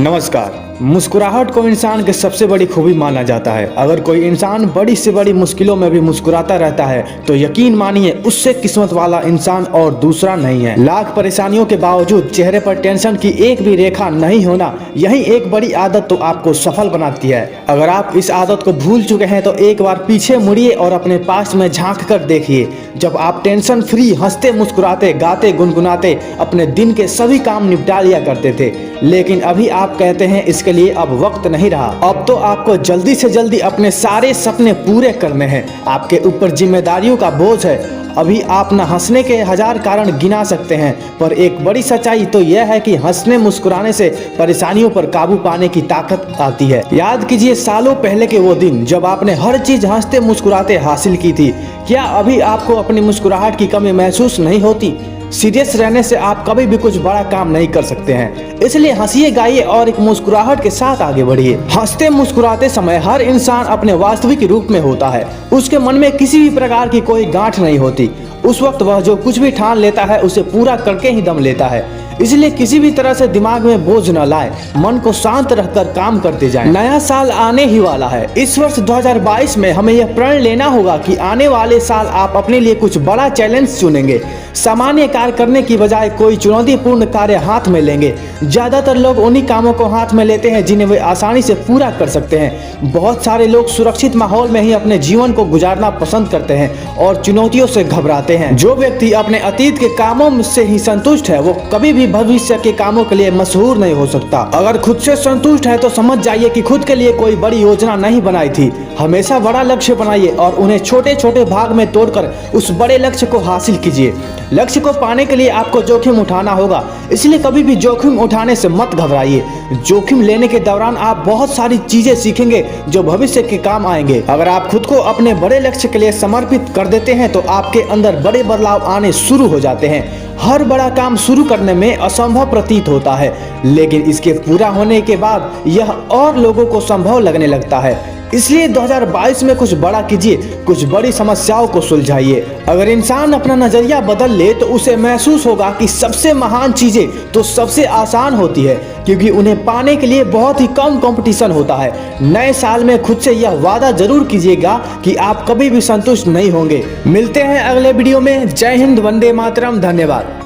नमस्कार। मुस्कुराहट को इंसान की सबसे बड़ी खूबी माना जाता है। अगर कोई इंसान बड़ी से बड़ी मुश्किलों में भी मुस्कुराता रहता है तो यकीन मानिए उससे किस्मत वाला इंसान और दूसरा नहीं है। लाख परेशानियों के बावजूद चेहरे पर टेंशन की एक भी रेखा नहीं होना, यही एक बड़ी आदत तो आपको सफल बनाती है। अगर आप इस आदत को भूल चुके हैं तो एक बार पीछे मुड़िए और अपने पास में झांक कर देखिए। जब आप टेंशन फ्री हंसते मुस्कुराते गाते गुनगुनाते अपने दिन के सभी काम निपटा लिया करते थे, लेकिन अभी आप कहते हैं इसके लिए अब वक्त नहीं रहा। अब तो आपको जल्दी से जल्दी अपने सारे सपने पूरे करने हैं। आपके ऊपर जिम्मेदारियों का बोझ है। अभी आप न हंसने के हजार कारण गिना सकते हैं, पर एक बड़ी सच्चाई तो यह है कि हंसने मुस्कुराने से परेशानियों पर काबू पाने की ताकत आती है। याद कीजिए सालों पहले के वो दिन जब आपने हर चीज हंसते मुस्कुराते हासिल की थी। क्या अभी आपको अपनी मुस्कुराहट की कमी महसूस नहीं होती? सीरियस रहने से आप कभी भी कुछ बड़ा काम नहीं कर सकते हैं, इसलिए हंसिए गाइए और एक मुस्कुराहट के साथ आगे बढ़िए। हंसते मुस्कुराते समय हर इंसान अपने वास्तविक रूप में होता है। उसके मन में किसी भी प्रकार की कोई गांठ नहीं होती। उस वक्त वह जो कुछ भी ठान लेता है उसे पूरा करके ही दम लेता है। इसलिए किसी भी तरह से दिमाग में बोझ न लाए, मन को शांत रखकर काम करते जाएं। नया साल आने ही वाला है। इस वर्ष 2022 में हमें यह प्रण लेना होगा कि आने वाले साल आप अपने लिए कुछ बड़ा चैलेंज चुनेंगे। सामान्य कार्य करने की बजाय कोई चुनौतीपूर्ण कार्य हाथ में लेंगे। ज्यादातर लोग उन्हीं कामों को हाथ में लेते हैं जिन्हें वे आसानी से पूरा कर सकते हैं। बहुत सारे लोग सुरक्षित माहौल में ही अपने जीवन को गुजारना पसंद करते हैं और चुनौतियों से घबराते हैं। जो व्यक्ति अपने अतीत के कामों से ही संतुष्ट है वो कभी भी भविष्य के कामों के लिए मशहूर नहीं हो सकता। अगर खुद से संतुष्ट है तो समझ जाइए कि खुद के लिए कोई बड़ी योजना नहीं बनाई थी। हमेशा बड़ा लक्ष्य बनाइए और उन्हें छोटे छोटे भाग में तोड़कर उस बड़े लक्ष्य को हासिल कीजिए। लक्ष्य को पाने के लिए आपको जोखिम उठाना होगा, इसलिए कभी भी जोखिम उठाने से मत घबराइए। जोखिम लेने के दौरान आप बहुत सारी चीजें सीखेंगे जो भविष्य के काम आएंगे। अगर आप खुद को अपने बड़े लक्ष्य के लिए समर्पित कर देते हैं तो आपके अंदर बड़े बदलाव आने शुरू हो जाते हैं। हर बड़ा काम शुरू करने में असंभव प्रतीत होता है, लेकिन इसके पूरा होने के बाद यह और लोगों को संभव लगने लगता है। इसलिए 2022 में कुछ बड़ा कीजिए, कुछ बड़ी समस्याओं को सुलझाइए। अगर इंसान अपना नजरिया बदल ले तो उसे महसूस होगा कि सबसे महान चीजें तो सबसे आसान होती है, क्योंकि उन्हें पाने के लिए बहुत ही कम कंपटीशन होता है। नए साल में खुद से यह वादा जरूर कीजिएगा कि आप कभी भी संतुष्ट नहीं होंगे। मिलते हैं अगले वीडियो में। जय हिंद, वंदे मातरम, धन्यवाद।